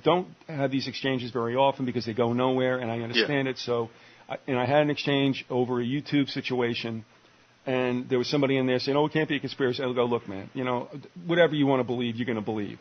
don't have these exchanges very often because they go nowhere, and I understand it. So, I had an exchange over a YouTube situation, and there was somebody in there saying, "Oh, it can't be a conspiracy." I'll go, "Look, man, whatever you want to believe, you're going to believe."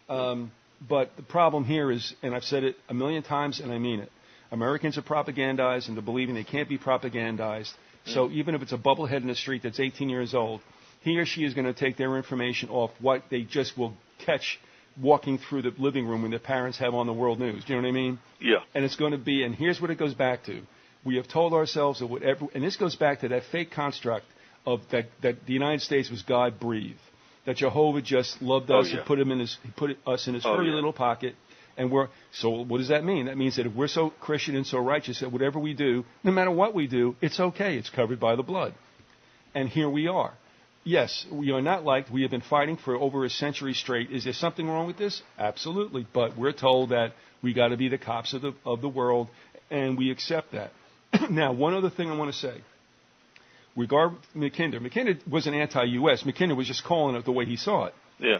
But the problem here is, and I've said it a million times, and I mean it, Americans are propagandized into believing they can't be propagandized. So even if it's a bubblehead in the street that's 18 years old, he or she is going to take their information off what they just will catch walking through the living room when their parents have on the world news. Do you know what I mean? Yeah. And it's going to be, and here's what it goes back to. We have told ourselves that whatever, and this goes back to that fake construct of that the United States was God-breathed, that Jehovah just loved us and put us in his furry little pocket. And so what does that mean? That means that if we're so Christian and so righteous that whatever we do, no matter what we do, it's okay. It's covered by the blood. And here we are. Yes, we are not liked. We have been fighting for over a century straight. Is there something wrong with this? Absolutely. But we're told that we got to be the cops of the world, and we accept that. Now, one other thing I want to say. Regard McKinder. McKinder wasn't anti-U.S. McKinder was just calling it the way he saw it. Yeah.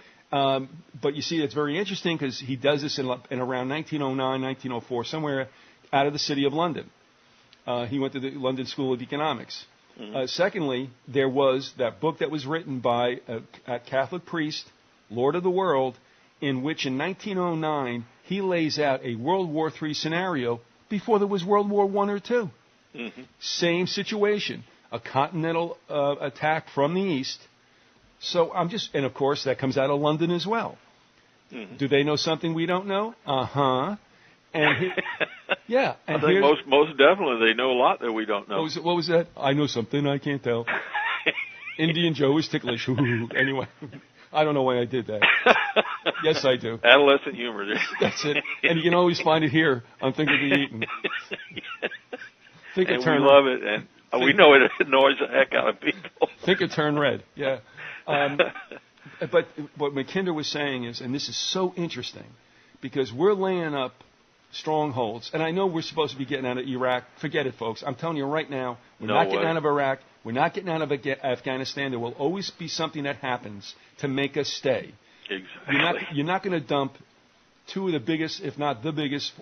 But you see, it's very interesting because he does this in around 1909, 1904, somewhere out of the city of London. He went to the London School of Economics. Secondly, there was that book that was written by a Catholic priest, Lord of the World, in which in 1909 he lays out a World War III scenario before there was World War I or II. Same situation, a continental attack from the east. So and of course that comes out of London as well. Do they know something we don't know? And yeah, and I think most definitely they know a lot that we don't know. What was that? I know something I can't tell. Indian Joe is ticklish. Anyway, I don't know why I did that. Yes, I do. Adolescent humor. That's it. And you can always find it here on Think or Be Eaten. We love it, and we know it annoys the heck out of people. Think or Turn Red. Yeah. But what McKinder was saying is, and this is so interesting, because we're laying up strongholds, and I know we're supposed to be getting out of Iraq. Forget it, folks. I'm telling you right now, we're not getting out of Iraq. We're not getting out of Afghanistan. There will always be something that happens to make us stay. Exactly. You're not going to dump two of the biggest, if not the biggest,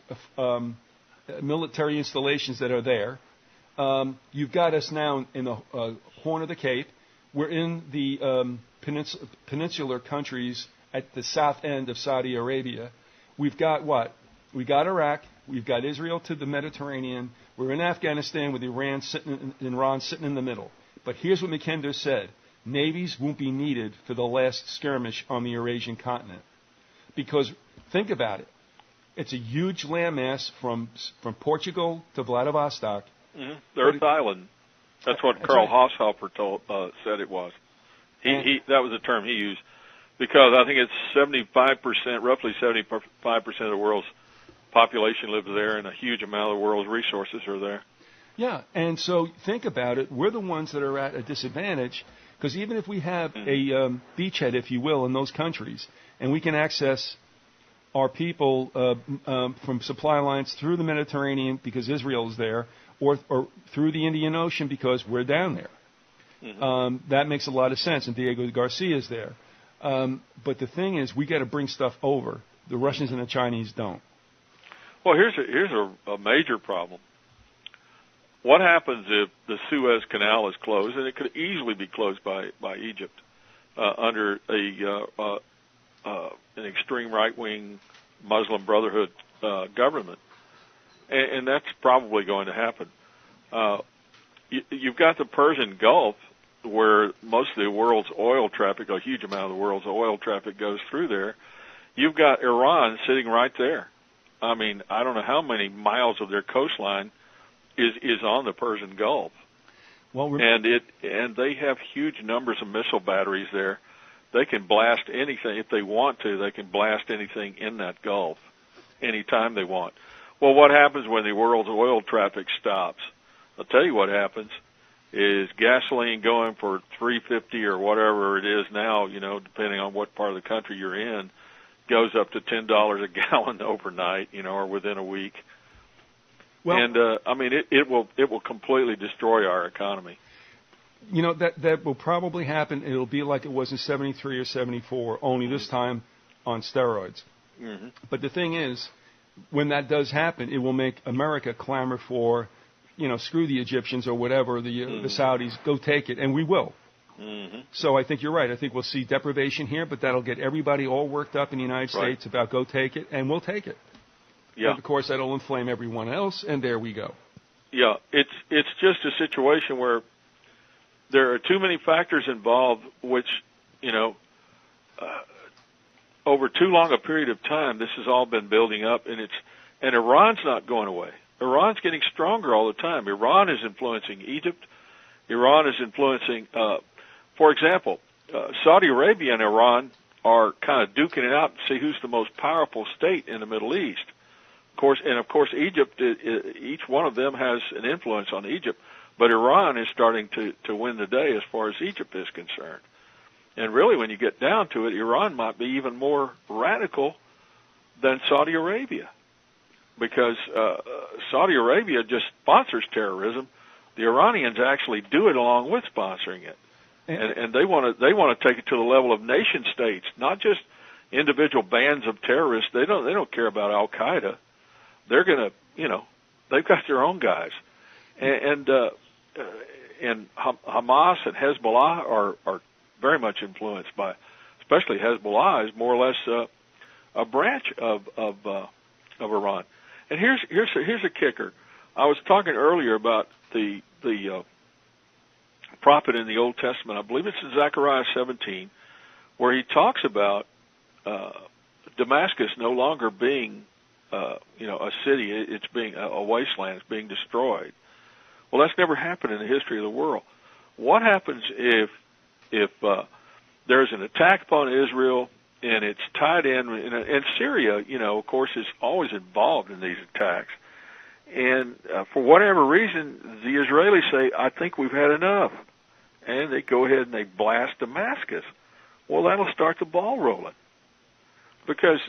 military installations that are there. You've got us now in the Horn of the Cape. We're in the peninsular countries at the south end of Saudi Arabia. We've got what? We've got Iraq. We've got Israel to the Mediterranean. We're in Afghanistan with Iran sitting in the middle. But here's what McKinder said. Navies won't be needed for the last skirmish on the Eurasian continent. Because think about it. It's a huge landmass from Portugal to Vladivostok. The Earth Island. That's what Karl Haushofer said it was. That was the term he used. Because I think it's 75%, roughly 75% of the world's population lives there, and a huge amount of the world's resources are there. Yeah, and so think about it. We're the ones that are at a disadvantage, because even if we have a beachhead, if you will, in those countries, and we can access our people from supply lines through the Mediterranean because Israel is there, or through the Indian Ocean because we're down there. That makes a lot of sense, and Diego Garcia is there. But the thing is, we got to bring stuff over. The Russians and the Chinese don't. Well, here's a major problem. What happens if the Suez Canal is closed, and it could easily be closed by Egypt under an extreme right-wing Muslim Brotherhood government, and that's probably going to happen. You've got the Persian Gulf, where most of the world's oil traffic, a huge amount of the world's oil traffic goes through there. You've got Iran sitting right there. I mean, I don't know how many miles of their coastline is on the Persian Gulf. Well, and they have huge numbers of missile batteries there. They can blast anything if they want to. They can blast anything in that Gulf anytime they want. Well, what happens when the world's oil traffic stops? I'll tell you what happens is gasoline going for $3.50 or whatever it is now, depending on what part of the country you're in, goes up to $10 a gallon overnight, or within a week. Well, and it will completely destroy our economy. That will probably happen. It'll be like it was in '73 or '74, only this time on steroids. Mm-hmm. But the thing is, when that does happen, it will make America clamor for, screw the Egyptians or whatever, the Saudis, go take it, and we will. Mm-hmm. So I think you're right. I think we'll see deprivation here, but that'll get everybody all worked up in the United States about go take it, and we'll take it. Yeah. And of course, that'll inflame everyone else, and there we go. Yeah, it's just a situation where there are too many factors involved, which, over too long a period of time, this has all been building up, and Iran's not going away. Iran's getting stronger all the time. Iran is influencing Egypt. Iran is influencing, for example, Saudi Arabia and Iran are kind of duking it out to see who's the most powerful state in the Middle East. Of course, Egypt, each one of them has an influence on Egypt, but Iran is starting to win the day as far as Egypt is concerned. And really, when you get down to it, Iran might be even more radical than Saudi Arabia, because Saudi Arabia just sponsors terrorism. The Iranians actually do it along with sponsoring it, and they want to take it to the level of nation states, not just individual bands of terrorists. They don't care about Al Qaeda. They're gonna, they've got their own guys, and Hamas and Hezbollah are very much influenced by, especially Hezbollah is more or less a branch of Iran. And here's a kicker. I was talking earlier about the prophet in the Old Testament. I believe it's in Zechariah 17, where he talks about Damascus no longer being a city. It's being a wasteland. It's being destroyed. Well, that's never happened in the history of the world. What happens if there's an attack upon Israel and it's tied in, and Syria, of course, is always involved in these attacks. And for whatever reason, the Israelis say, I think we've had enough. And they go ahead and they blast Damascus. Well, that'll start the ball rolling. Because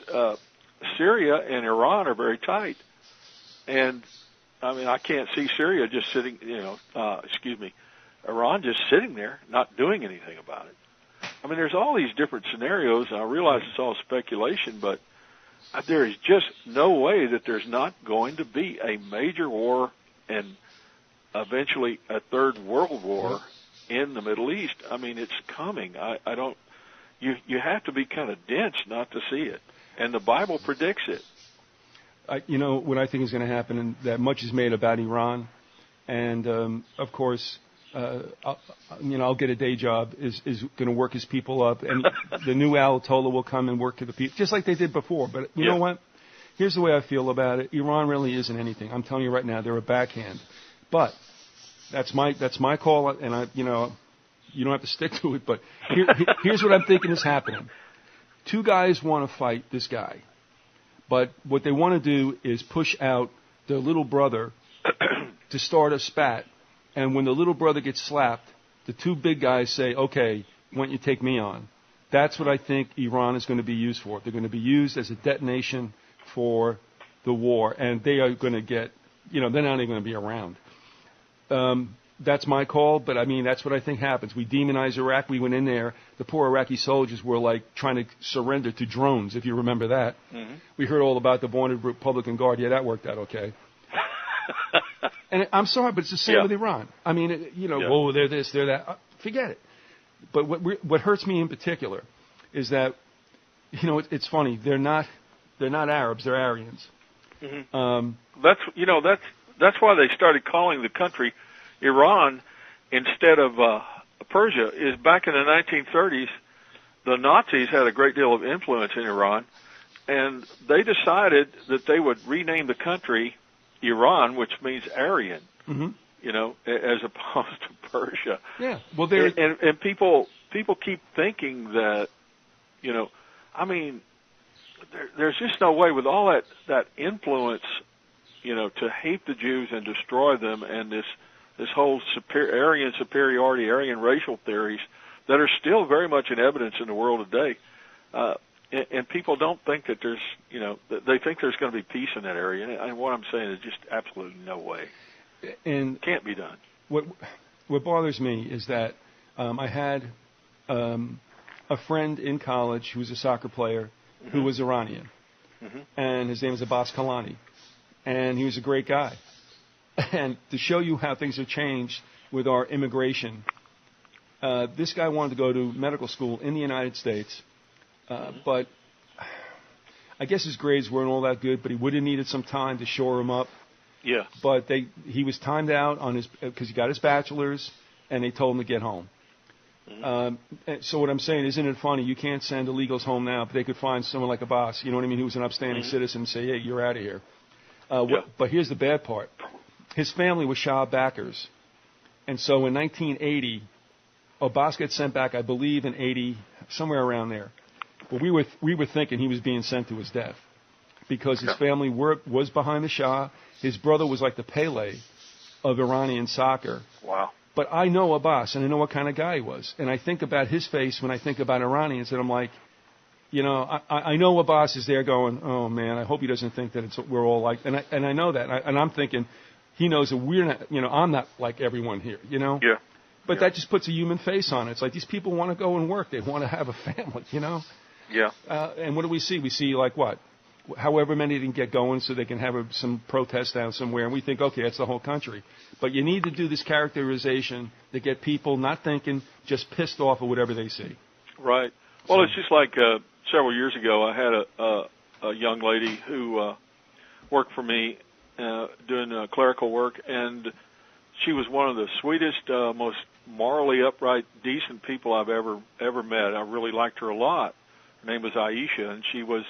Syria and Iran are very tight. And, I can't see Syria just sitting, Iran just sitting there, not doing anything about it. There's all these different scenarios, and I realize it's all speculation, but there is just no way that there's not going to be a major war and eventually a third world war in the Middle East. It's coming. You have to be kind of dense not to see it. And the Bible predicts it. What I think is going to happen, and that much is made about Iran, and of course, I'll get a day job, is going to work his people up, and the new Ayatollah will come and work to the people, just like they did before. But you know what? Here's the way I feel about it. Iran really isn't anything. I'm telling you right now, they're a backhand. But that's my call, and you don't have to stick to it. But here's what I'm thinking is happening. Two guys want to fight this guy, but what they want to do is push out their little brother to start a spat. And when the little brother gets slapped, the two big guys say, okay, why don't you take me on? That's what I think Iran is going to be used for. They're going to be used as a detonation for the war. And they are going to get, they're not even going to be around. That's my call, but that's what I think happens. We demonize Iraq. We went in there. The poor Iraqi soldiers were like trying to surrender to drones, if you remember that. Mm-hmm. We heard all about the Bonded Republican Guard. Yeah, that worked out okay. And I'm sorry, but it's the same with Iran. Oh, they're this, they're that. Forget it. But what hurts me in particular is that, it's funny. They're not Arabs. They're Aryans. Mm-hmm. That's why they started calling the country Iran instead of Persia. Is back in the 1930s, the Nazis had a great deal of influence in Iran, and they decided that they would rename the country Iran, which means Aryan, as opposed to Persia. Yeah. Well, and people keep thinking that, there's just no way with all that influence, to hate the Jews and destroy them, and this whole Aryan superiority, Aryan racial theories that are still very much in evidence in the world today. And people don't think that there's, they think there's going to be peace in that area. And what I'm saying is just absolutely no way. And can't be done. What bothers me is that I had a friend in college who was a soccer player who was Iranian. and his name is Abbas Kalani, and he was a great guy. And to show you how things have changed with our immigration, this guy wanted to go to medical school in the United States, but I guess his grades weren't all that good, but he would have needed some time to shore him up. Yeah. But he was timed out on because he got his bachelor's, and they told him to get home. So what I'm saying, isn't it funny? You can't send illegals home now, but they could find someone like Abbas, you know what I mean, who was an upstanding citizen, and say, hey, you're out of here. But here's the bad part. His family was Shah backers. And so in 1980, Abbas got sent back, I believe, in 80, somewhere around there. But we were thinking he was being sent to his death because his family was behind the Shah. His brother was like the Pele of Iranian soccer. Wow. But I know Abbas, and I know what kind of guy he was. And I think about his face when I think about Iranians, and I'm like, you know, I know Abbas is there going, oh, man, I hope he doesn't think that we're all like, and I know that. And I'm thinking, he knows that we're not, you know, I'm not like everyone here, you know? Yeah. But that just puts a human face on it. It's like these people want to go and work. They want to have a family, you know? Yeah. And what do we see? We see, like, what? However many can get going so they can have some protest down somewhere. And we think, okay, that's the whole country. But you need to do this characterization to get people not thinking, just pissed off at whatever they see. Right. Well, it's just like several years ago, I had a young lady who worked for me doing clerical work, and she was one of the sweetest, most morally upright, decent people I've ever met. I really liked her a lot. Her name was Aisha, and she was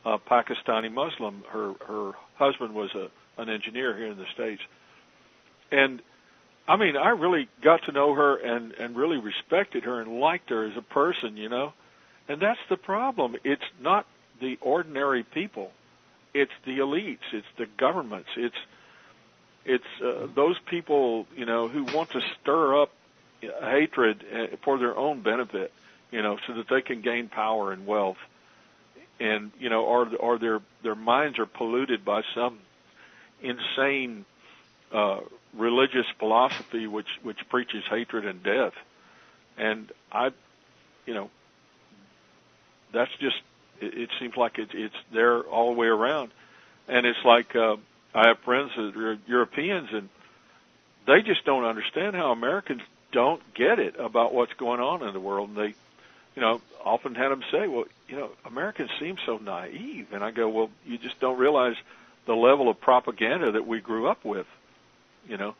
a Pakistani Muslim. Her husband was an engineer here in the States. And, I mean, I really got to know her and really respected her and liked her as a person, you know. And that's the problem. It's not the ordinary people. It's the elites. It's the governments. It's those people, you know, who want to stir up hatred for their own benefit, you know, so that they can gain power and wealth. And, you know, or their minds are polluted by some insane religious philosophy which preaches hatred and death. And you know, that's just, it seems like it's there all the way around. And it's like I have friends that are Europeans, and they just don't understand how Americans don't get it about what's going on in the world. And they, you know, often had them say, well, you know, Americans seem so naive. And I go, well, you just don't realize the level of propaganda that we grew up with, you know.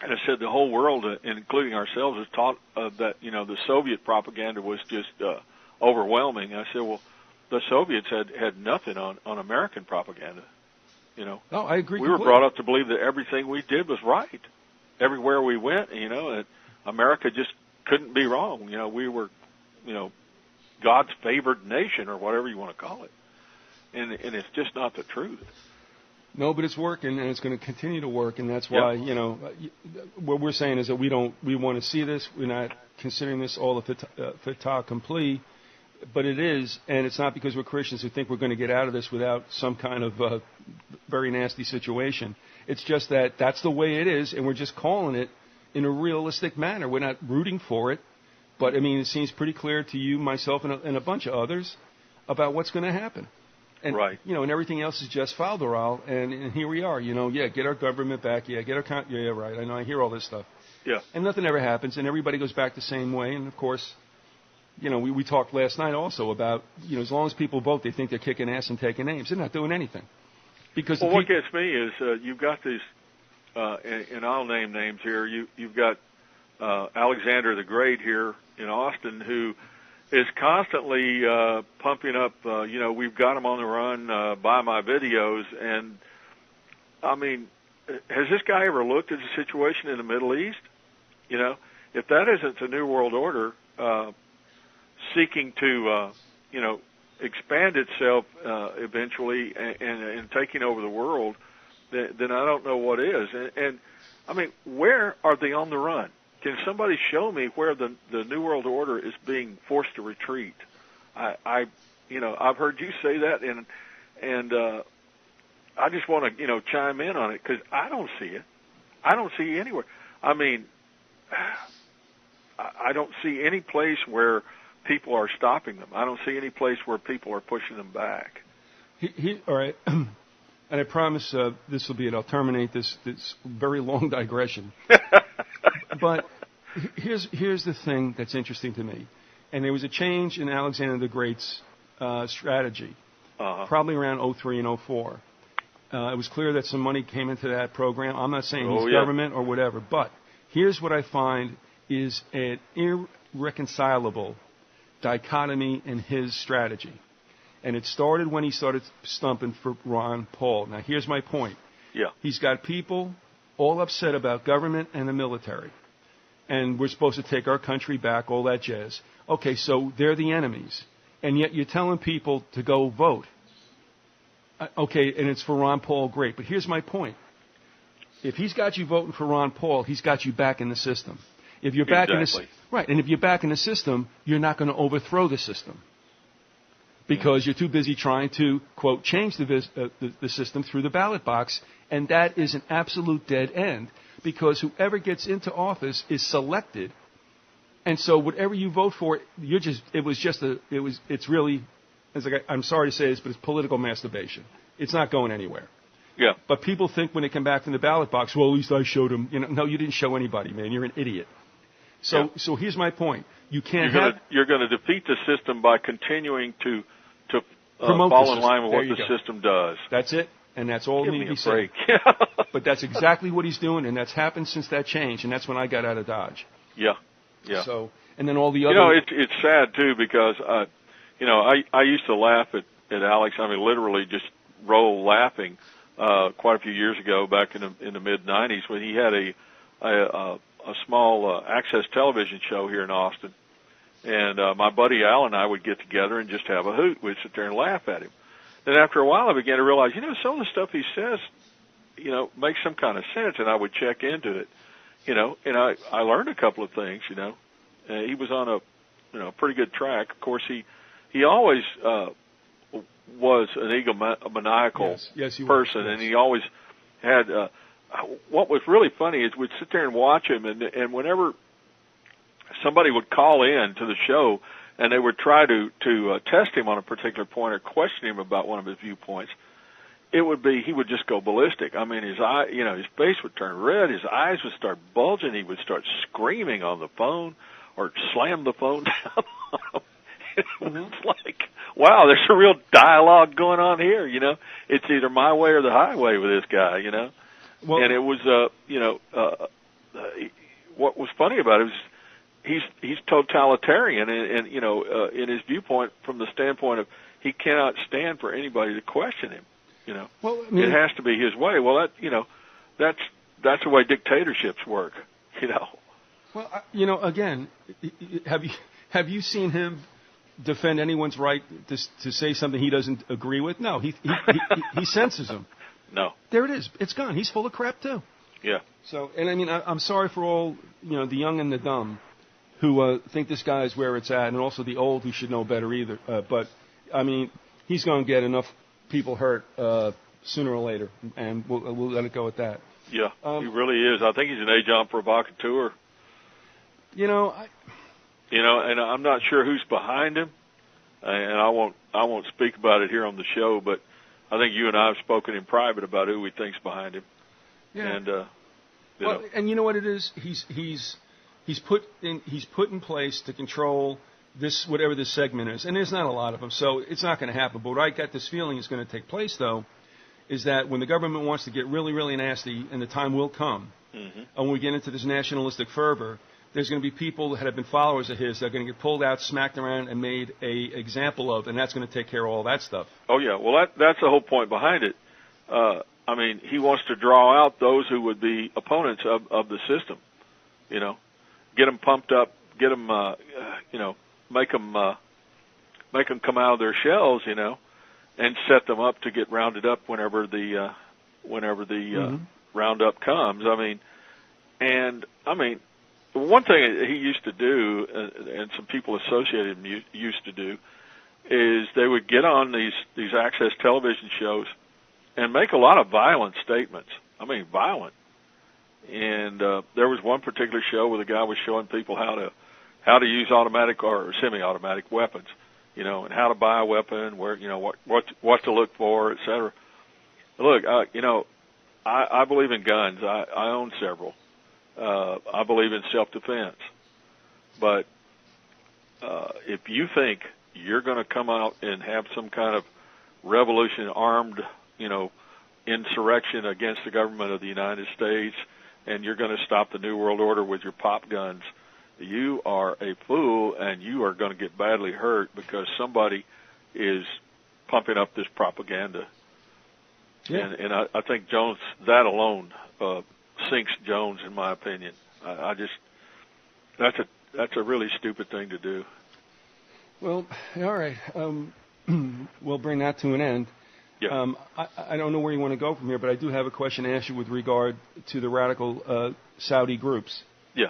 And I said the whole world, including ourselves, is taught that, you know, the Soviet propaganda was just overwhelming. I said, well, the Soviets had nothing on American propaganda, you know. No, I agree. We were brought up to believe that everything we did was right. Everywhere we went, you know, America just couldn't be wrong. You know, we were, you know, God's favored nation or whatever you want to call it. And it's just not the truth. No, but it's working, and it's going to continue to work, and that's why, you know, what we're saying is that we want to see this. We're not considering this all a fait accompli, but it is, and it's not because we're Christians who think we're going to get out of this without some kind of very nasty situation. It's just that that's the way it is, and we're just calling it in a realistic manner. We're not rooting for it, but, I mean, it seems pretty clear to you, myself, and a bunch of others about what's going to happen. And, right. You know, and everything else is just falderal, and here we are, you know, get our government back, get our, right, I know, I hear all this stuff. Yeah. And nothing ever happens, and everybody goes back the same way, and, of course, you know, we talked last night also about, you know, as long as people vote, they think they're kicking ass and taking names. They're not doing anything. Because what gets me is you've got these, and I'll name names here, you've got Alexander the Great here in Austin, who is constantly pumping up, you know, we've got him on the run, buy my videos. And, I mean, has this guy ever looked at the situation in the Middle East? You know, if that isn't the New World Order seeking to, you know, expand itself eventually and taking over the world, then I don't know what is. And I mean, where are they on the run? Can somebody show me where the New World Order is being forced to retreat? You know, I've heard you say that, and I just want to, you know, chime in on it because I don't see it. I don't see it anywhere. I mean, I don't see any place where people are stopping them. I don't see any place where people are pushing them back. All right. And I promise this will be it. I'll terminate this very long digression. But here's the thing that's interesting to me. And there was a change in Alexander the Great's strategy, probably around 03 and 04. It was clear that some money came into that program. I'm not saying he's government or whatever, but here's what I find is an irreconcilable dichotomy in his strategy. And it started when he started stumping for Ron Paul. Now, here's my point. Yeah. He's got people all upset about government and the military. And we're supposed to take our country back, all that jazz. Okay, so they're the enemies. And yet you're telling people to go vote. Okay, and it's for Ron Paul, great. But here's my point. If he's got you voting for Ron Paul, he's got you back in the system. If you're back in the right, and if you're back in the system, you're not going to overthrow the system because you're too busy trying to, quote, change the system through the ballot box, and that is an absolute dead end because whoever gets into office is selected, and so whatever you vote for, it's really, I'm sorry to say this, but it's political masturbation. It's not going anywhere. Yeah. But people think when they come back from the ballot box, well, at least I showed them. No, you didn't show anybody, man. You're an idiot. So here's my point. You're going to defeat the system by continuing to fall in line with what the system does. That's it, and that's all need to be said. But that's exactly what he's doing, and that's happened since that change, and that's when I got out of Dodge. Yeah. So, and then all the other. It's sad too because I used to laugh at Alex. I mean, literally just roll laughing quite a few years ago, back in the mid '90s, when he had a small access television show here in Austin. And my buddy Al and I would get together and just have a hoot. We'd sit there and laugh at him. Then after a while, I began to realize, some of the stuff he says, makes some kind of sense, and I would check into it, and I learned a couple of things, he was on a pretty good track. Of course, he always was an egomaniacal person, and he always had. What was really funny is we'd sit there and watch him, and whenever somebody would call in to the show and they would try to test him on a particular point or question him about one of his viewpoints, it would be he would just go ballistic. I mean, his face would turn red, his eyes would start bulging, he would start screaming on the phone or slam the phone down on him. It's like, wow, there's a real dialogue going on here, It's either my way or the highway with this guy, Well, and it was, what was funny about it was he's totalitarian, and in his viewpoint, from the standpoint of he cannot stand for anybody to question him. Well, I mean, it has to be his way. Well, that's the way dictatorships work. Well, again, have you seen him defend anyone's right to say something he doesn't agree with? No, he censors them. No. There it is. It's gone. He's full of crap too. Yeah. So, and I mean, I'm sorry for all the young and the dumb who think this guy is where it's at, and also the old who should know better either. But I mean, he's going to get enough people hurt sooner or later, and we'll let it go at that. Yeah, he really is. I think he's an agent provocateur. And I'm not sure who's behind him, and I won't speak about it here on the show, but I think you and I have spoken in private about who we think's behind him. Yeah. And and you know what it is? He's put in place to control this, whatever this segment is, and there's not a lot of them, so it's not going to happen. But what I got this feeling is going to take place, though, is that when the government wants to get really, really nasty, and the time will come, and when we get into this nationalistic fervor, there's going to be people that have been followers of his that are going to get pulled out, smacked around, and made an example of, and that's going to take care of all that stuff. Oh, yeah. Well, that's the whole point behind it. I mean, he wants to draw out those who would be opponents of the system, get them pumped up, get them, make them come out of their shells, and set them up to get rounded up whenever the roundup comes. One thing he used to do, and some people associated him used to do, is they would get on these access television shows and make a lot of violent statements. I mean, violent. And there was one particular show where the guy was showing people how to use automatic or semi-automatic weapons, and how to buy a weapon, where, what to look for, et cetera. Look, I believe in guns. I own several. I believe in self-defense. But if you think you're going to come out and have some kind of revolution, armed, insurrection against the government of the United States, and you're going to stop the New World Order with your pop guns, you are a fool, and you are going to get badly hurt because somebody is pumping up this propaganda. Yeah. And I think Jones, that alone, sinks Jones, in my opinion. That's a really stupid thing to do. Well, all right. We'll bring that to an end. Yeah. I don't know where you want to go from here, but I do have a question to ask you with regard to the radical Saudi groups. Yeah.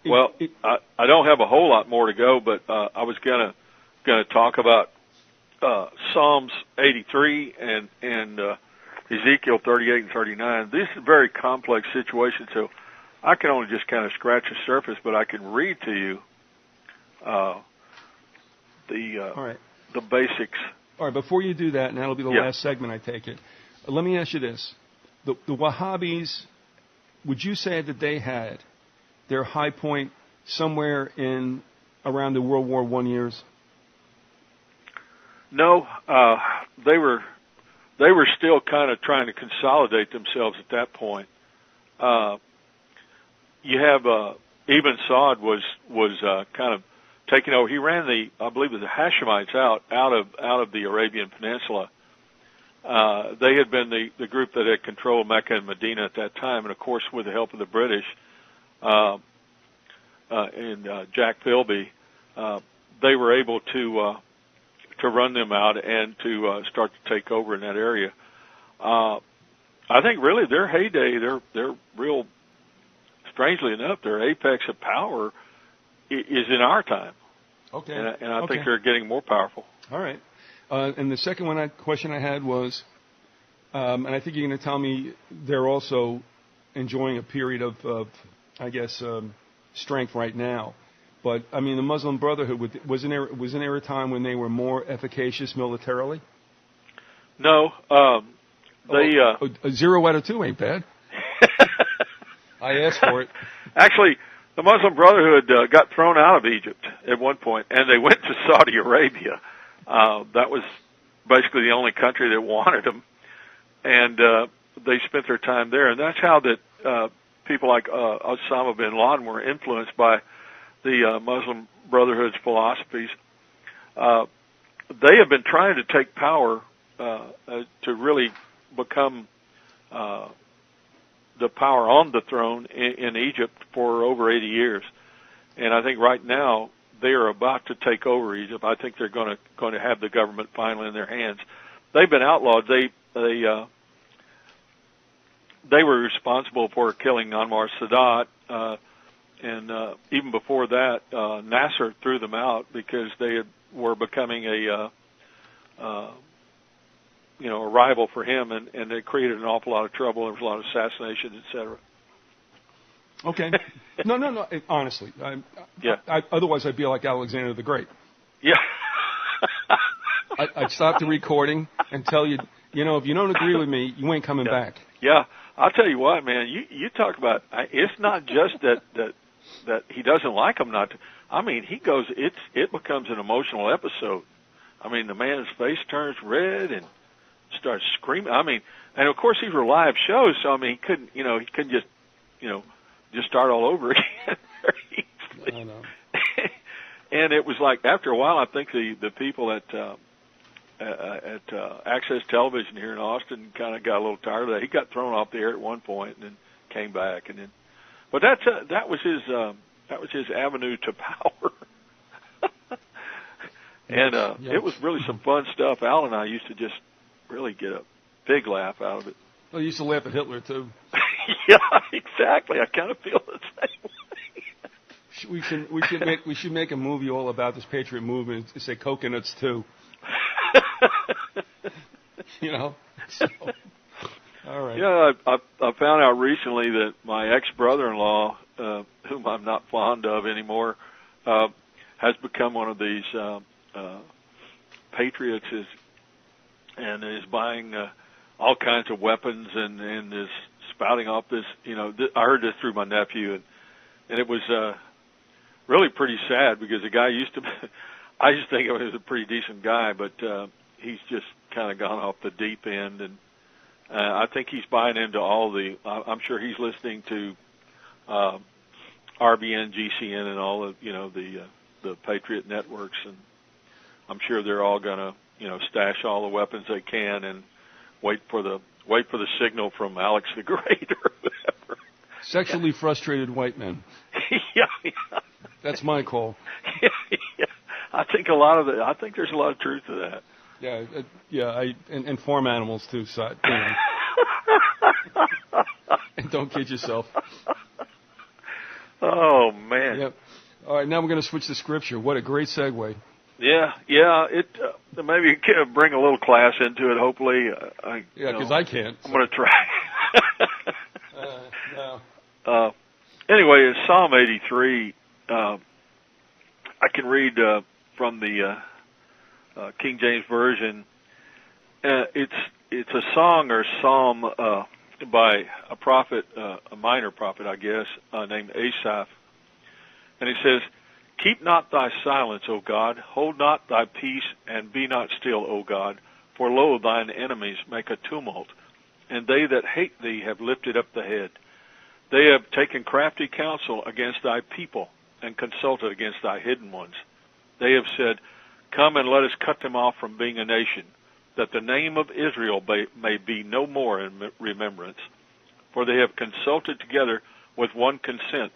I don't have a whole lot more to go, but I was gonna talk about Psalms 83 and Ezekiel 38 and 39. This is a very complex situation, so I can only just kind of scratch the surface, but I can read to you the basics. All right, before you do that, and that'll be the last segment, I take it, let me ask you this. The Wahhabis, would you say that they had their high point somewhere in around the World War I years? No, they were still kind of trying to consolidate themselves at that point. You have Ibn Saud was kind of taking over. He ran I believe it was the Hashemites out of the Arabian Peninsula. They had been the group that had controlled Mecca and Medina at that time, and of course, with the help of the British and Jack Philby, they were able to run them out and to start to take over in that area. I think really their heyday, their real, strangely enough, their apex of power is in our time. Okay. And I think they're getting more powerful. All right. And the second question I had was, and I think you're going to tell me they're also enjoying a period of I guess, strength right now. But, I mean, the Muslim Brotherhood, wasn't there a time when they were more efficacious militarily? No. 0 out of 2 ain't bad. I asked for it. Actually, the Muslim Brotherhood got thrown out of Egypt at one point, and they went to Saudi Arabia. That was basically the only country that wanted them, and they spent their time there. And that's how that people like Osama bin Laden were influenced by the Muslim Brotherhood's philosophies. They have been trying to take power to really become the power on the throne in Egypt for over 80 years. And I think right now they are about to take over Egypt. I think they're going to have the government finally in their hands. They've been outlawed. They were responsible for killing Anwar Sadat, and even before that, Nasser threw them out because they were becoming a rival for him, and they created an awful lot of trouble. There was a lot of assassinations, etc. Okay. No. Honestly, otherwise I'd be like Alexander the Great. Yeah. I'd stop the recording and tell you, if you don't agree with me, you ain't coming back. Yeah. I'll tell you what, man. You talk about. It's not just that he doesn't like him. I mean, he goes. It becomes an emotional episode. I mean, the man's face turns red and starts screaming. I mean, and of course these were live shows, so I mean, he couldn't just start all over again very easily. I know. And it was like after a while, I think the people at Access Television here in Austin kind of got a little tired of that. He got thrown off the air at one point and then came back, and then, but that was his avenue to power. And it was really some fun stuff. Al and I used to just really get a big laugh out of it. Well, you used to laugh at Hitler too. Yeah, exactly. I kind of feel the same way. We should make a movie all about this patriot movement. Say coconuts too. So, all right. Yeah, I found out recently that my ex-brother-in-law, whom I'm not fond of anymore, has become one of these patriots and is buying all kinds of weapons and is spouting off this. I heard this through my nephew, and it was really pretty sad because the guy used to. I just think he was a pretty decent guy, but he's just kind of gone off the deep end, and I think he's buying into all the. I'm sure he's listening to RBN, GCN, and all the Patriot networks, and I'm sure they're all gonna stash all the weapons they can and wait for the signal from Alex the Great or whatever. Sexually frustrated white men. Yeah. That's my call. Yeah. I think there's a lot of truth to that. Yeah, and farm animals too. So, and don't kid yourself. Oh man. Yep. All right, now we're going to switch to scripture. What a great segue. Yeah. It maybe it can bring a little class into it. Hopefully, because I can't. I'm going to try. No. Anyway, in Psalm 83, I can read from the King James Version. It's a song or psalm by a prophet, a minor prophet, I guess, named Asaph, and he says, "Keep not thy silence, O God; hold not thy peace, and be not still, O God. For lo, thine enemies make a tumult, and they that hate thee have lifted up the head. They have taken crafty counsel against thy people, and consulted against thy hidden ones. They have said, Come and let us cut them off from being a nation, that the name of Israel may be no more in remembrance. For they have consulted together with one consent.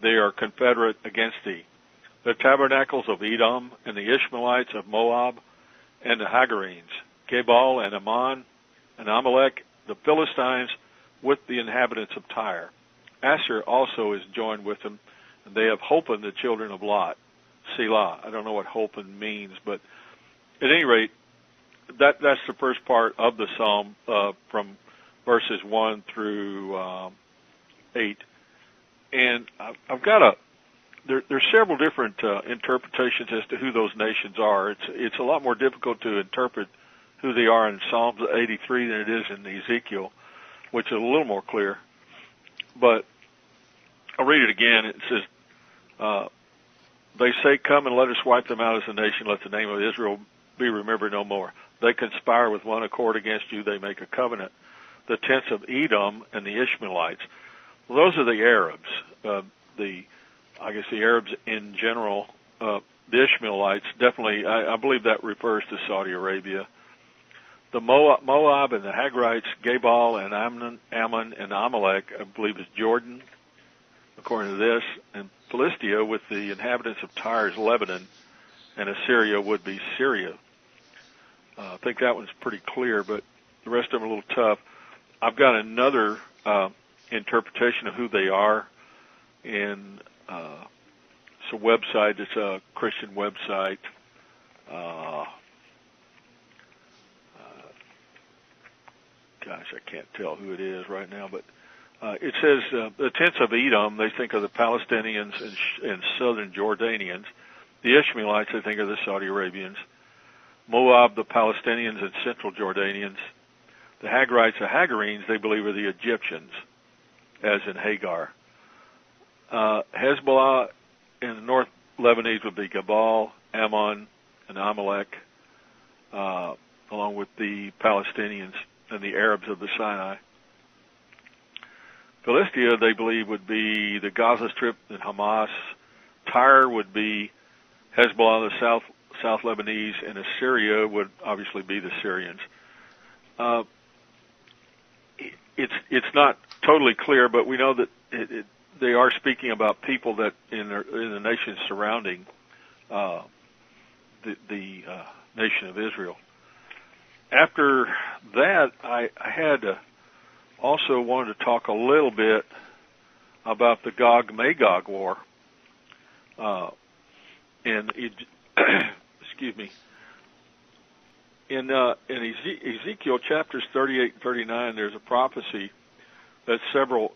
They are confederate against thee. The tabernacles of Edom, and the Ishmaelites of Moab, and the Hagarenes, Gebal and Ammon, and Amalek, the Philistines, with the inhabitants of Tyre. Asher also is joined with them, and they have holpen the children of Lot. Selah. I don't know what holpen means, but at any rate, that's the first part of the psalm from verses 1 through 8. And I've got there's several different interpretations as to who those nations are. It's a lot more difficult to interpret who they are in Psalms 83 than it is in Eziekiel, which is a little more clear. But I'll read it again. It says, they say, Come and let us wipe them out as a nation. Let the name of Israel be remembered no more. They conspire with one accord against you. They make a covenant. The tents of Edom and the Ishmaelites. Well, those are the Arabs. I guess the Arabs in general. The Ishmaelites, definitely, I believe that refers to Saudi Arabia. The Moab and the Hagrites, Gebal and Ammon and Amalek, I believe is Jordan, according to this, and Philistia with the inhabitants of Tyre's Lebanon, and Assyria would be Syria. I think that one's pretty clear, but the rest of them are a little tough. I've got another interpretation of who they are, and it's a website. It's a Christian website. Gosh, I can't tell who it is right now, but it says the tents of Edom, they think of the Palestinians and southern Jordanians. The Ishmaelites, they think of the Saudi Arabians. Moab, the Palestinians and central Jordanians. The Hagrites, the Hagarenes, they believe are the Egyptians, as in Hagar. Hezbollah in the North Lebanese would be Gebal, Ammon, and Amalek, along with the Palestinians and the Arabs of the Sinai. Philistia, they believe, would be the Gaza Strip and Hamas. Tyre would be Hezbollah, the South Lebanese, and Assyria would obviously be the Syrians. It's not totally clear, but we know that they are speaking about people that in the nations surrounding the nation of Israel. After that, I had also wanted to talk a little bit about the Gog-Magog war. Excuse me. In Ezekiel chapters 38 and 39, there's a prophecy that several,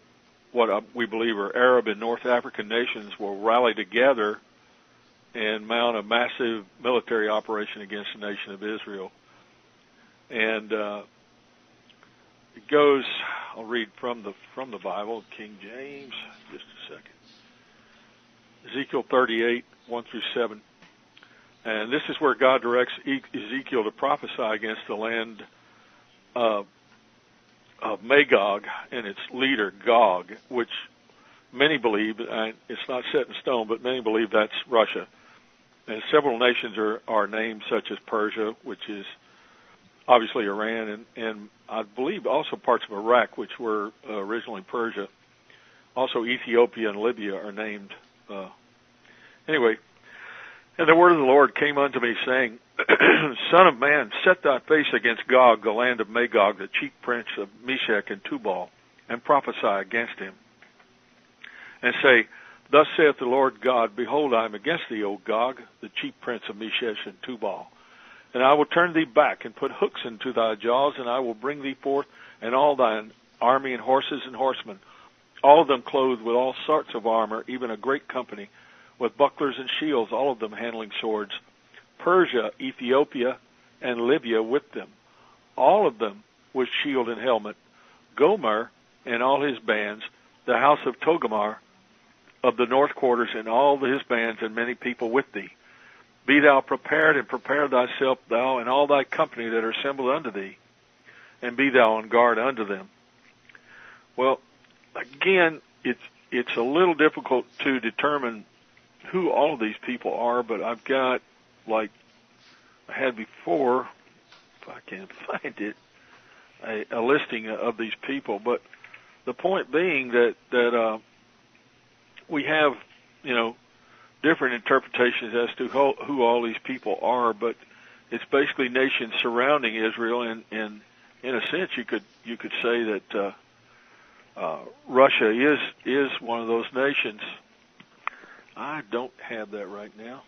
what we believe are Arab and North African nations will rally together and mount a massive military operation against the nation of Israel. And it goes, I'll read from the Bible, King James, just a second. Ezekiel 38, 1 through 7. And this is where God directs Ezekiel to prophesy against the land of Magog and its leader, Gog, which many believe, it's not set in stone, but many believe that's Russia. And several nations are named, such as Persia, which is obviously Iran, and I believe also parts of Iraq, which were originally Persia. Also Ethiopia and Libya are named. Anyway, and the word of the Lord came unto me, saying, Son of man, set thy face against Gog, the land of Magog, the chief prince of Meshech and Tubal, and prophesy against him. And say, Thus saith the Lord God, Behold, I am against thee, O Gog, the chief prince of Meshech and Tubal. And I will turn thee back, and put hooks into thy jaws, and I will bring thee forth, and all thine army and horses and horsemen, all of them clothed with all sorts of armor, even a great company, with bucklers and shields, all of them handling swords. Persia, Ethiopia, and Libya with them, all of them with shield and helmet. Gomer and all his bands, the house of Togarmah of the north quarters, and all his bands, and many people with thee. Be thou prepared, and prepare thyself, thou and all thy company that are assembled unto thee, and be thou on guard unto them. Well, again, it's a little difficult to determine who all of these people are, but I've got, like I had before, if I can find it, a listing of these people. But the point being that we have, different interpretations as to who all these people are, but it's basically nations surrounding Israel, and in a sense, you could say that Russia is one of those nations. I don't have that right now.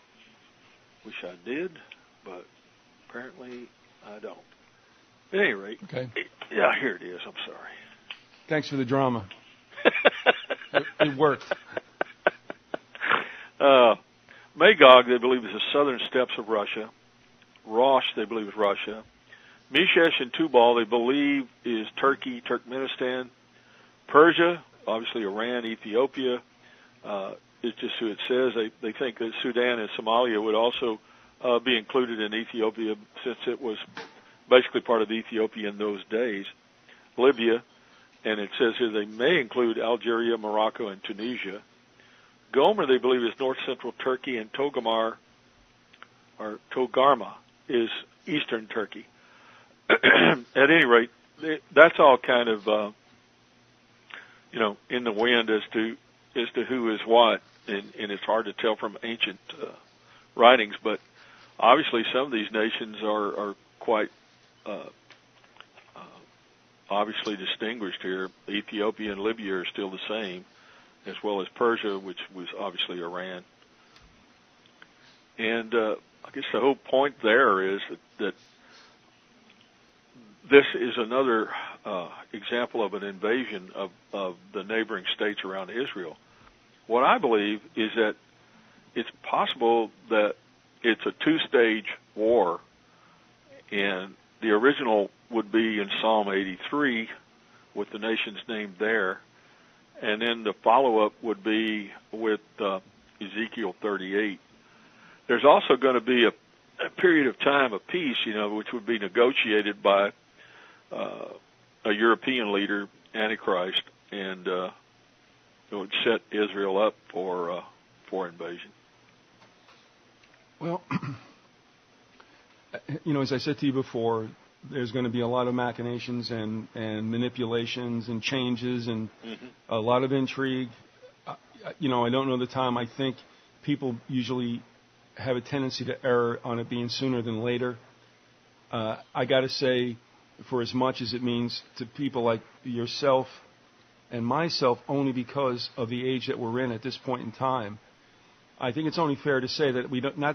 Wish I did, but apparently I don't. At any rate, okay. Yeah, here it is. I'm sorry. Thanks for the drama. It worked. Magog, they believe, is the southern steppes of Russia. Rosh, they believe, is Russia. Meshech and Tubal, they believe, is Turkey, Turkmenistan. Persia, obviously Iran, Ethiopia, is just who it says. They think that Sudan and Somalia would also be included in Ethiopia, since it was basically part of Ethiopia in those days. Libya, and it says here they may include Algeria, Morocco, and Tunisia. Gomer, they believe, is north-central Turkey, and Togarmah is eastern Turkey. At any rate, that's all kind of, in the wind as to who is what, and it's hard to tell from ancient writings. But obviously, some of these nations are quite obviously distinguished here. Ethiopia and Libya are still the same, as well as Persia, which was obviously Iran. And I guess the whole point there is that this is another example of an invasion of the neighboring states around Israel. What I believe is that it's possible that it's a two-stage war, and the original would be in Psalm 83, with the nations named there, and then the follow-up would be with Ezekiel 38. There's also going to be a period of time of peace, which would be negotiated by a European leader, Antichrist, and it would set Israel up for invasion. Well, as I said to you before, there's going to be a lot of machinations and manipulations and changes and a lot of intrigue. I don't know the time. I think people usually have a tendency to err on it being sooner than later. I got to say, for as much as it means to people like yourself and myself, only because of the age that we're in at this point in time, I think it's only fair to say that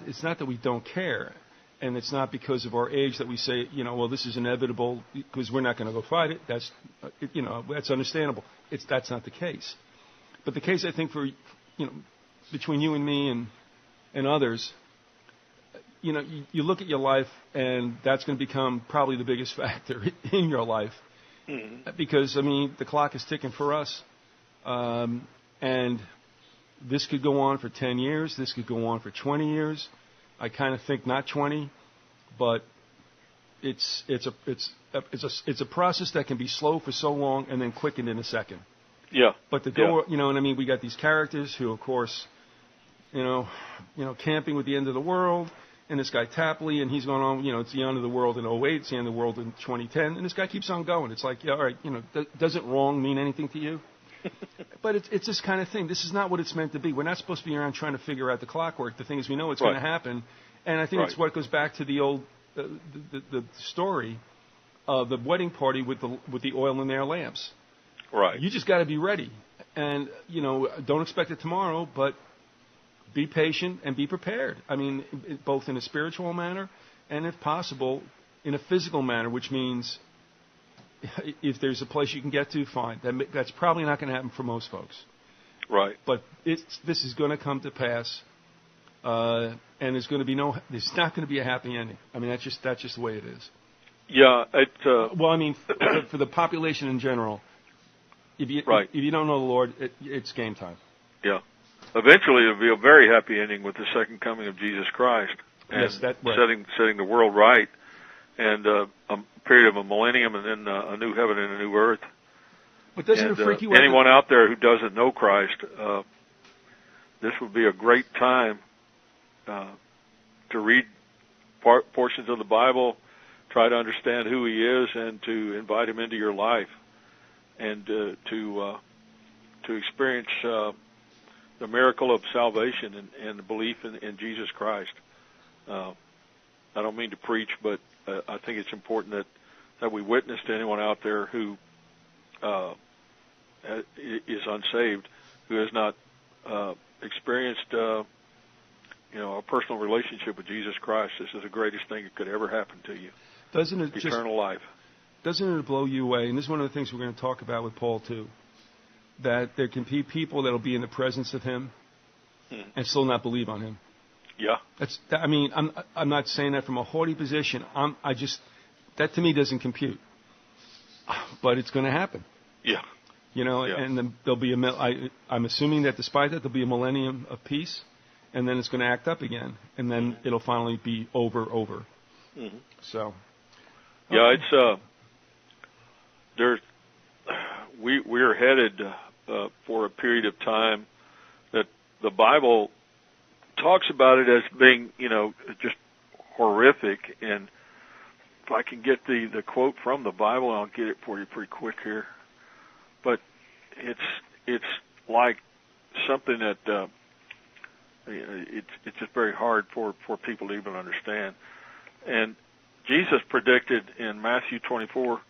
it's not that we don't care, and it's not because of our age that we say, this is inevitable because we're not going to go fight it. That's, that's understandable. That's not the case. But the case, I think, for, between you and me and and others, you know, you look at your life, and that's going to become probably the biggest factor in your life. Mm-hmm. Because, I mean, the clock is ticking for us. And this could go on for 10 years. This could go on for 20 years. I kind of think not 20, but it's a process that can be slow for so long and then quickened in a second. Yeah. But you know what I mean? We got these characters who, of course, you know, camping with the end of the world, and this guy Tapley, and he's going on, you know, it's the end of the world in 08, it's the end of the world in 2010, and this guy keeps on going. It's like, yeah, all right, you know, doesn't wrong mean anything to you? But it's this kind of thing. This is not what it's meant to be. We're not supposed to be around trying to figure out the clockwork. The thing is, we know it's going to happen, and I think it's what goes back to the old the story of the wedding party with the oil in their lamps. Right. You just got to be ready, and you know, don't expect it tomorrow, but be patient and be prepared. I mean, both in a spiritual manner and, if possible, in a physical manner, which means if there's a place you can get to, fine. That's probably not going to happen for most folks. Right. But this is going to come to pass, and there's not going to be a happy ending. I mean, that's just the way it is. Yeah. Well, I mean, for the population in general, if you don't know the Lord, it's game time. Yeah. Eventually, it'll be a very happy ending with the second coming of Jesus Christ, and setting the world right, and a period of a millennium, and then a new heaven and a new earth. But doesn't it freak you out? Anyone out there who doesn't know Christ, this would be a great time to read portions of the Bible, try to understand who He is, and to invite Him into your life, and to experience the miracle of salvation and the belief in Jesus Christ. I don't mean to preach, but I think it's important that we witness to anyone out there who is unsaved, who has not experienced a personal relationship with Jesus Christ. This is the greatest thing that could ever happen to you. Doesn't it eternal life? Doesn't it blow you away? And this is one of the things we're going to talk about with Paul too. That there can be people that will be in the presence of Him and still not believe on Him. Yeah. I'm not saying that from a haughty position. That to me doesn't compute. But it's going to happen. Yeah. You know, and then there'll be I'm assuming that despite that there'll be a millennium of peace, and then it's going to act up again, and then it'll finally be over. Mm-hmm. So. Yeah, it's we're headed for a period of time that the Bible talks about it as being, just horrific. And if I can get the quote from the Bible, I'll get it for you pretty quick here. But it's like something that it's just very hard for people to even understand. And Jesus predicted in Matthew 24.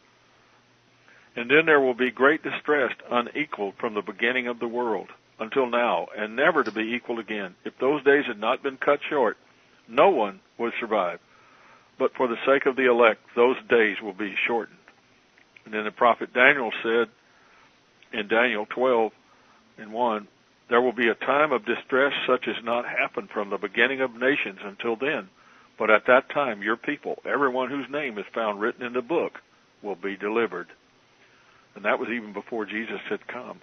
And then there will be great distress, unequaled from the beginning of the world until now, and never to be equaled again. If those days had not been cut short, no one would survive. But for the sake of the elect, those days will be shortened. And then the prophet Daniel said in Daniel 12:1, there will be a time of distress such as not happened from the beginning of nations until then. But at that time, your people, everyone whose name is found written in the book, will be delivered. And that was even before Jesus had come.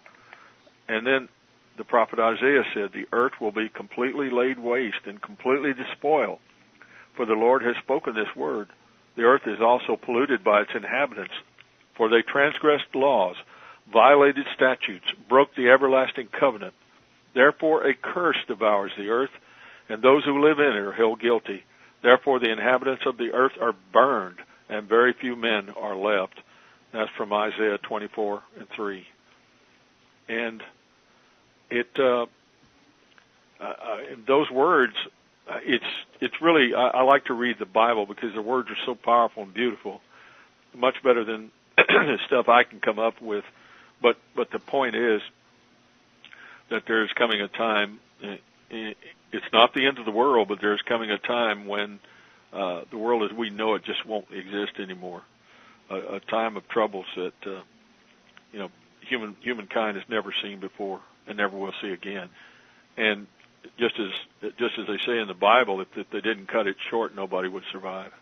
And then the prophet Isaiah said, the earth will be completely laid waste and completely despoiled, for the Lord has spoken this word. The earth is also polluted by its inhabitants, for they transgressed laws, violated statutes, broke the everlasting covenant. Therefore a curse devours the earth, and those who live in it are held guilty. Therefore the inhabitants of the earth are burned, and very few men are left. That's from Isaiah 24:3. And those words, it's really, I like to read the Bible because the words are so powerful and beautiful, much better than stuff I can come up with. But the point is that there's coming a time, it's not the end of the world, but there's coming a time when the world as we know it just won't exist anymore. A time of troubles that humankind has never seen before and never will see again. And just as they say in the Bible, if they didn't cut it short, nobody would survive.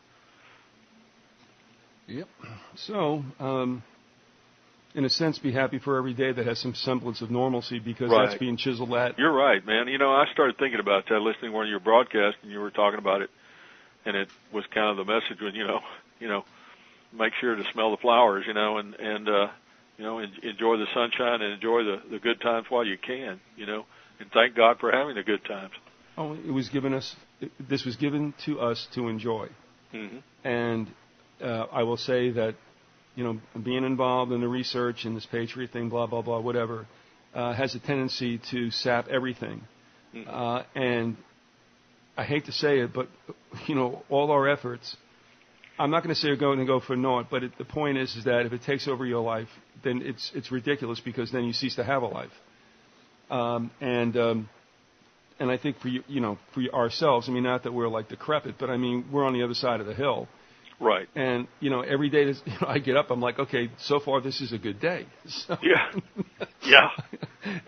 Yep. So, in a sense, be happy for every day that has some semblance of normalcy, because that's being chiseled at. You're right, man. You know, I started thinking about that listening to one of your broadcasts, and you were talking about it, and it was kind of the message when, you know, make sure to smell the flowers, and enjoy the sunshine and enjoy the good times while you can, and thank God for having the good times. Oh, this was given to us to enjoy. Mm-hmm. And I will say that, being involved in the research and this Patriot thing, blah, blah, blah, whatever, has a tendency to sap everything. Mm-hmm. And I hate to say it, but, all our efforts, I'm not going to say are going to go for naught, but the point is that if it takes over your life, then it's ridiculous, because then you cease to have a life. And I think for ourselves, not that we're like decrepit, but we're on the other side of the hill. Right. And, every day I get up, I'm like, okay, so far this is a good day. So. Yeah.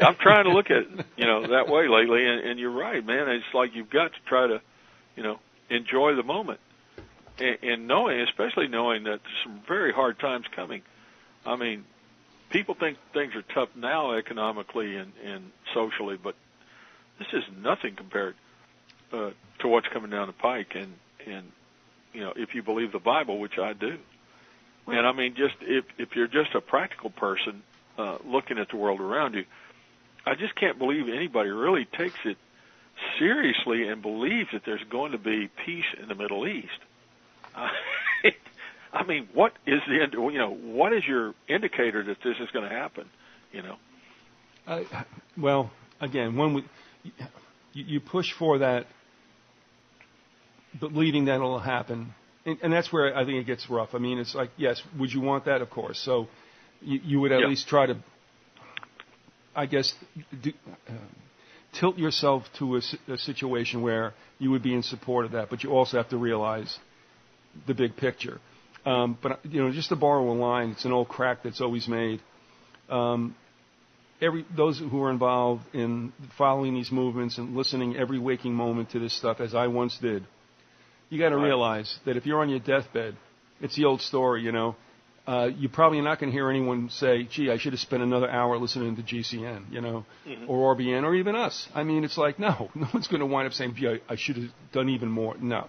I'm trying to look at it, that way lately, and you're right, man. It's like you've got to try to, enjoy the moment. And especially knowing that there's some very hard times coming. People think things are tough now economically and socially, but this is nothing compared to what's coming down the pike. And if you believe the Bible, which I do. And just if you're just a practical person looking at the world around you, I just can't believe anybody really takes it seriously and believes that there's going to be peace in the Middle East. What is what is your indicator that this is going to happen? Well, again, you push for that, believing that it'll happen, and that's where I think it gets rough. It's like, yes, would you want that? Of course. So you would at least try to, I guess, tilt yourself to a situation where you would be in support of that, but you also have to realize the big picture. But just to borrow a line, it's an old crack that's always made. Those who are involved in following these movements and listening every waking moment to this stuff, as I once did, you got to realize that if you're on your deathbed, it's the old story. You're probably not going to hear anyone say, "Gee, I should have spent another hour listening to GCN," mm-hmm. or RBN, or even us. It's like, no one's going to wind up saying, "Gee, I should have done even more." No.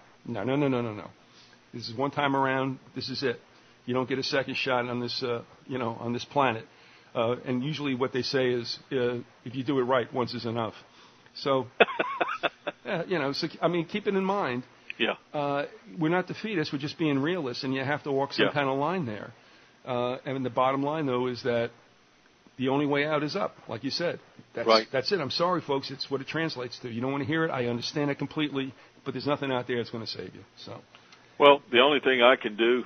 This is one time around. This is it. You don't get a second shot on this, on this planet. And usually, what they say is, if you do it right, once is enough. So, keep it in mind. Yeah. We're not defeatists. We're just being realists, and you have to walk some kind of line there. And the bottom line, though, is that the only way out is up, like you said. That's it. I'm sorry, folks. It's what it translates to. You don't want to hear it. I understand it completely, but there's nothing out there that's going to save you. So. Well, the only thing I can do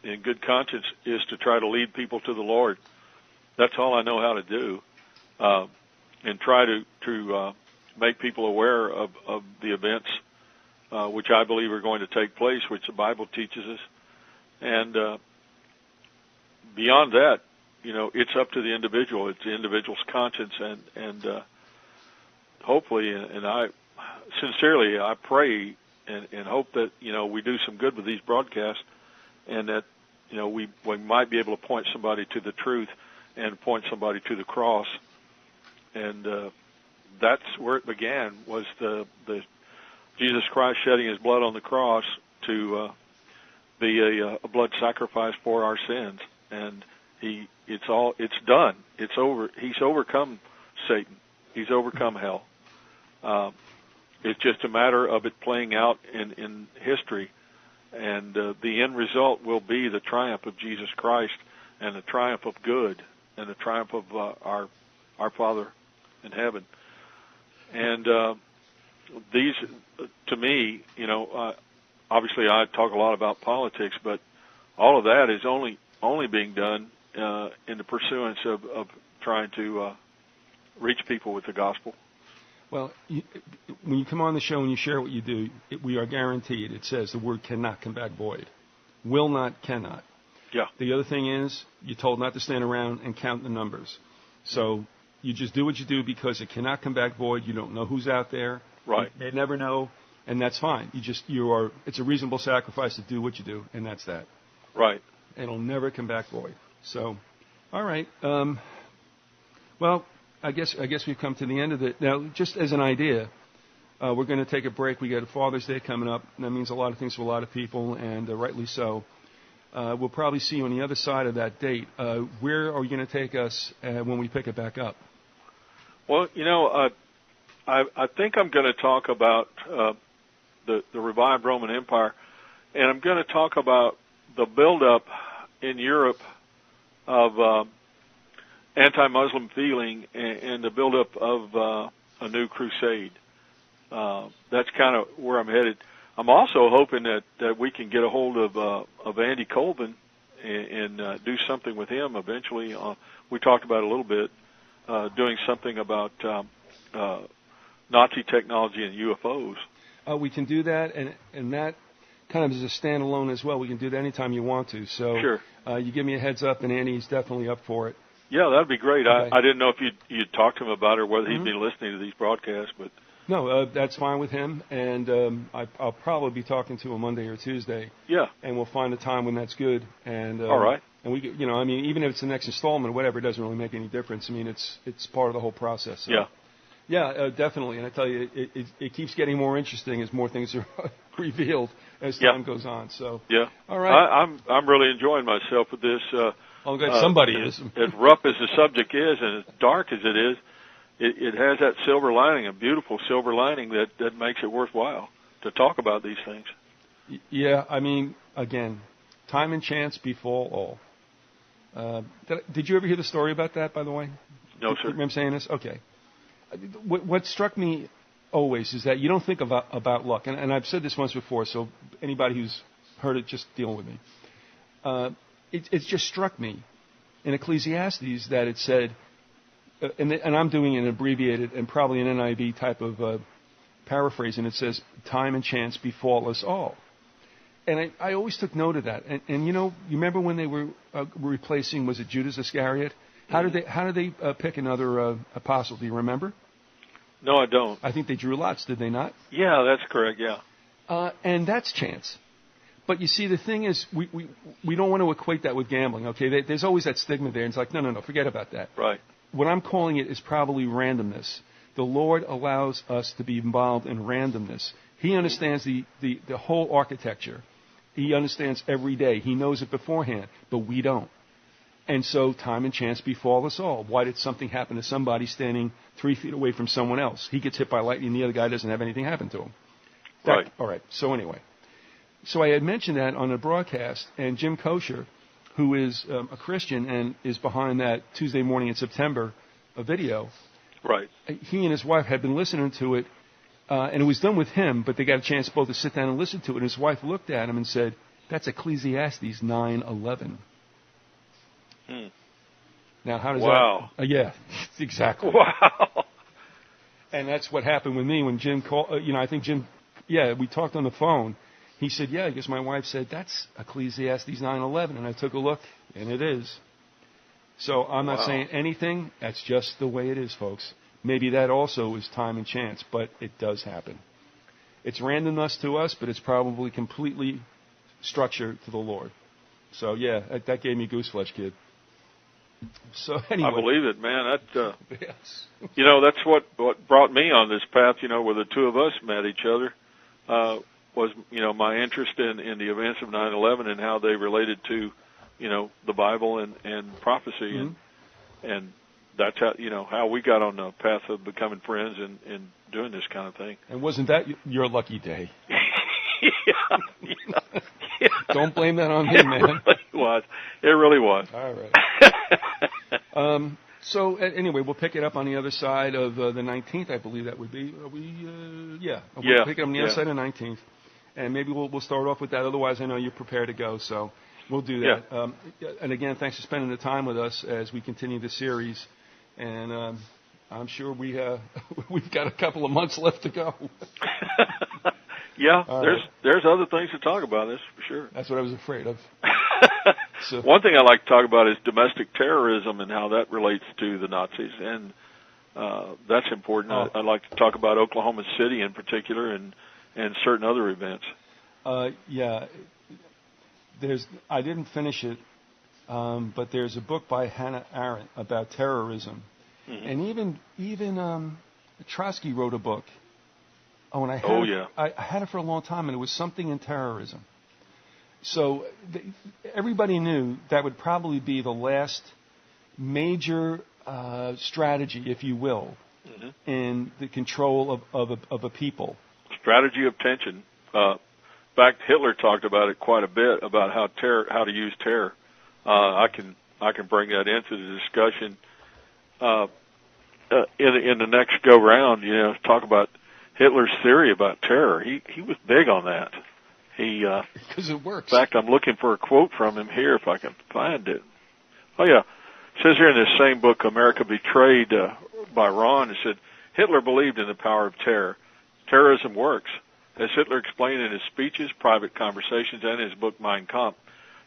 in good conscience is to try to lead people to the Lord. That's all I know how to do, and try to make people aware of the events which I believe are going to take place, which the Bible teaches us. And beyond that, it's up to the individual. It's the individual's conscience, and hopefully, and I sincerely, I pray and hope that, we do some good with these broadcasts, and that, we might be able to point somebody to the truth and point somebody to the cross. And that's where it began, was the Jesus Christ shedding his blood on the cross to be a blood sacrifice for our sins. And it's done. It's over. He's overcome Satan. He's overcome hell. It's just a matter of it playing out in history. And the end result will be the triumph of Jesus Christ, and the triumph of good, and the triumph of our Father in heaven. And these, to me, obviously I talk a lot about politics, but all of that is only being done in the pursuance of trying to reach people with the gospel. Well, when you come on the show and you share what you do, we are guaranteed. It says the word cannot come back void. Will not, cannot. Yeah. The other thing is, you're told not to stand around and count the numbers. So You just do what you do because it cannot come back void. You don't know who's out there. Right. You never know, and that's fine. It's a reasonable sacrifice to do what you do, and that's that. Right. It'll never come back void. So, all right. Well, I guess we've come to the end of it. Now, just as an idea, we're going to take a break. We got a Father's Day coming up, and that means a lot of things for a lot of people, and rightly so. We'll probably see you on the other side of that date. Where are you going to take us when we pick it back up? Well, I think I'm going to talk about the revived Roman Empire, and I'm going to talk about the buildup in Europe of anti-Muslim feeling and the buildup of a new crusade. That's kind of where I'm headed. I'm also hoping that we can get a hold of Andy Colvin and do something with him eventually. We talked about it a little bit, doing something about Nazi technology and UFOs. We can do that, and that kind of is a standalone as well. We can do that anytime you want to. So sure. You give me a heads up, and Andy's definitely up for it. Yeah, that'd be great. Okay. I didn't know if you'd talked to him about it or whether he'd been listening to these broadcasts, but no, that's fine with him, and I'll probably be talking to him Monday or Tuesday. Yeah, and we'll find a time when that's good. And all right. And we, even if it's the next installment or whatever, it doesn't really make any difference. I mean, it's part of the whole process. So. Yeah. Yeah, definitely. And I tell you, it keeps getting more interesting as more things are revealed as time goes on. So yeah, all right. I'm really enjoying myself with this. I'm glad somebody is. As rough as the subject is, and as dark as it is, it has that silver lining, a beautiful silver lining that makes it worthwhile to talk about these things. Yeah, I mean, again, time and chance befall all. Did you ever hear the story about that, by the way? No, sir. Remember saying this? Okay. What struck me always is that you don't think about luck. And I've said this once before, so anybody who's heard it, just deal with me. It just struck me in Ecclesiastes that it said, and I'm doing an abbreviated and probably an NIV type of paraphrase, and it says, time and chance befall us all. And I always took note of that. And you remember when they were replacing, was it Judas Iscariot? How did they pick another apostle? Do you remember? No, I don't. I think they drew lots, did they not? Yeah, that's correct. Yeah. And that's chance. But you see, the thing is, we don't want to equate that with gambling. Okay, there's always that stigma there. And it's like, no, forget about that. Right. What I'm calling it is probably randomness. The Lord allows us to be involved in randomness. He understands the whole architecture. He understands every day. He knows it beforehand, but we don't. And so time and chance befall us all. Why did something happen to somebody standing 3 feet away from someone else? He gets hit by lightning and the other guy doesn't have anything happen to him. Right. All right. So anyway. So I had mentioned that on a broadcast, and Jim Kosher, who is a Christian and is behind that Tuesday morning in September video. Right. He and his wife had been listening to it, and it was done with him, but they got a chance both to sit down and listen to it. And his wife looked at him and said, "That's Ecclesiastes 9:11." Now, how does that? Wow. Yeah, exactly. Wow. And that's what happened with me when Jim called. I think Jim. Yeah, we talked on the phone. He said, "Yeah," because my wife said, "That's Ecclesiastes 9:11," and I took a look, and it is. So I'm not saying anything. That's just the way it is, folks. Maybe that also is time and chance, but it does happen. It's randomness to us, but it's probably completely structured to the Lord. So yeah, that gave me gooseflesh, kid. So anyway, I believe it, man. That yes. That's what brought me on this path. Where the two of us met each other, was my interest in the events of 9/11 and how they related to, the Bible and prophecy, and that's how we got on the path of becoming friends and doing this kind of thing. And wasn't that your lucky day? Yeah. Don't blame that on me, man. It really was. All right. So anyway, we'll pick it up on the other side of the 19th, I believe that would be. We'll pick it up on the other side of the 19th, and maybe we'll start off with that. Otherwise, I know you're prepared to go, so we'll do that. Yeah. And again, thanks for spending the time with us as we continue the series. And I'm sure we've got a couple of months left to go. Yeah, there's other things to talk about, this for sure. That's what I was afraid of. So, one thing I like to talk about is domestic terrorism and how that relates to the Nazis, and that's important. I'd like to talk about Oklahoma City in particular and certain other events. Yeah, I didn't finish it, but there's a book by Hannah Arendt about terrorism, and even Trotsky wrote a book. Oh, and I had it for a long time, and it was Something in Terrorism. So everybody knew that would probably be the last major strategy, if you will, in the control of a people. Strategy of tension. In fact, Hitler talked about it quite a bit, about how to use terror. I can bring that into the discussion in the next go round. Talk about Hitler's theory about terror. He was big on that. Because it works. In fact, I'm looking for a quote from him here if I can find it. Oh yeah, it says here in this same book, America Betrayed, by Ron. It said Hitler believed in the power of terror. Terrorism works. As Hitler explained in his speeches, private conversations, and his book Mein Kampf,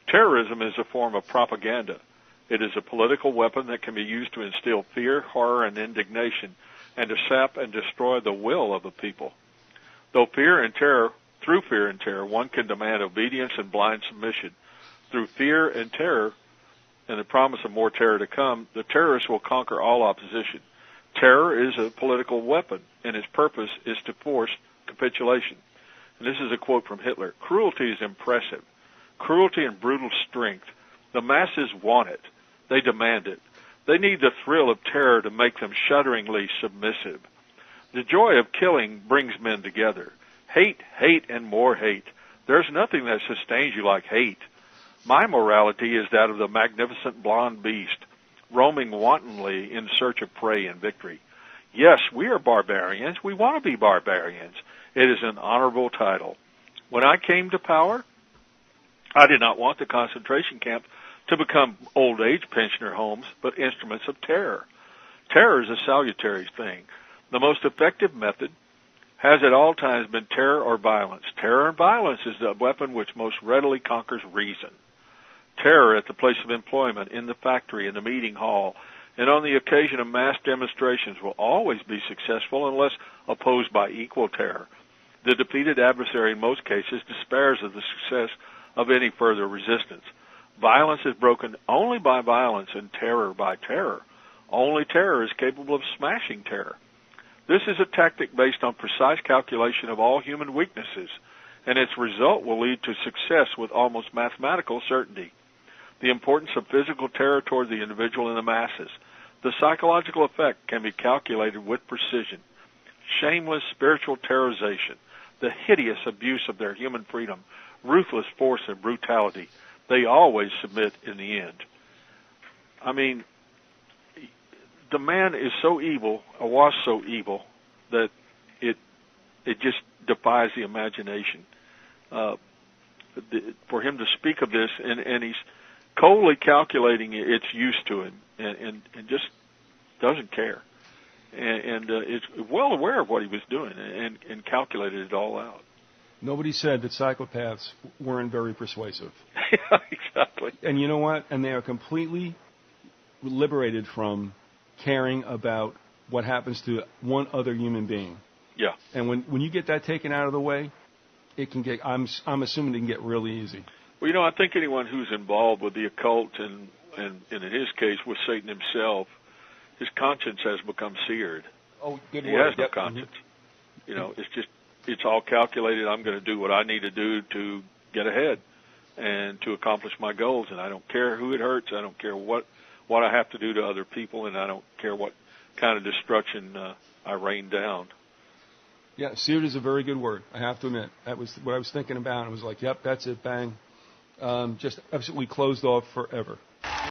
terrorism is a form of propaganda. It is a political weapon that can be used to instill fear, horror, and indignation, and to sap and destroy the will of a people. Through fear and terror, one can demand obedience and blind submission. Through fear and terror, and the promise of more terror to come, the terrorists will conquer all opposition. Terror is a political weapon, and its purpose is to force capitulation. And this is a quote from Hitler. Cruelty is impressive. Cruelty and brutal strength. The masses want it. They demand it. They need the thrill of terror to make them shudderingly submissive. The joy of killing brings men together. Hate, hate, and more hate. There's nothing that sustains you like hate. My morality is that of the magnificent blonde beast, roaming wantonly in search of prey and victory. Yes, we are barbarians. We want to be barbarians. It is an honorable title. When I came to power, I did not want the concentration camp to become old age pensioner homes, but instruments of terror. Terror is a salutary thing. The most effective method has at all times been terror or violence. Terror and violence is the weapon which most readily conquers reason. Terror at the place of employment, in the factory, in the meeting hall, and on the occasion of mass demonstrations will always be successful unless opposed by equal terror. The defeated adversary in most cases despairs of the success of any further resistance. Violence is broken only by violence and terror by terror. Only terror is capable of smashing terror. This is a tactic based on precise calculation of all human weaknesses, and its result will lead to success with almost mathematical certainty. The importance of physical terror toward the individual and the masses. The psychological effect can be calculated with precision. Shameless spiritual terrorization, the hideous abuse of their human freedom, ruthless force and brutality, they always submit in the end. I mean, the man is so evil, or was so evil, that it just defies the imagination. For him to speak of this, and he's coldly calculating its use to him, and just doesn't care, and is well aware of what he was doing, and calculated it all out. Nobody said that psychopaths weren't very persuasive. Yeah, exactly. And you know what? And they are completely liberated from caring about what happens to one other human being. Yeah. And when you get that taken out of the way, it can get. I'm assuming it can get really easy. Well, I think anyone who's involved with the occult and in his case with Satan himself, his conscience has become seared. Oh, good He word. has no conscience. It's all calculated. I'm going to do what I need to do to get ahead and to accomplish my goals, and I don't care who it hurts. I don't care what I have to do to other people, and I don't care what kind of destruction I rain down. Yeah, seared is a very good word, I have to admit. That was what I was thinking about. It was like, yep, that's it, bang. Just absolutely closed off forever.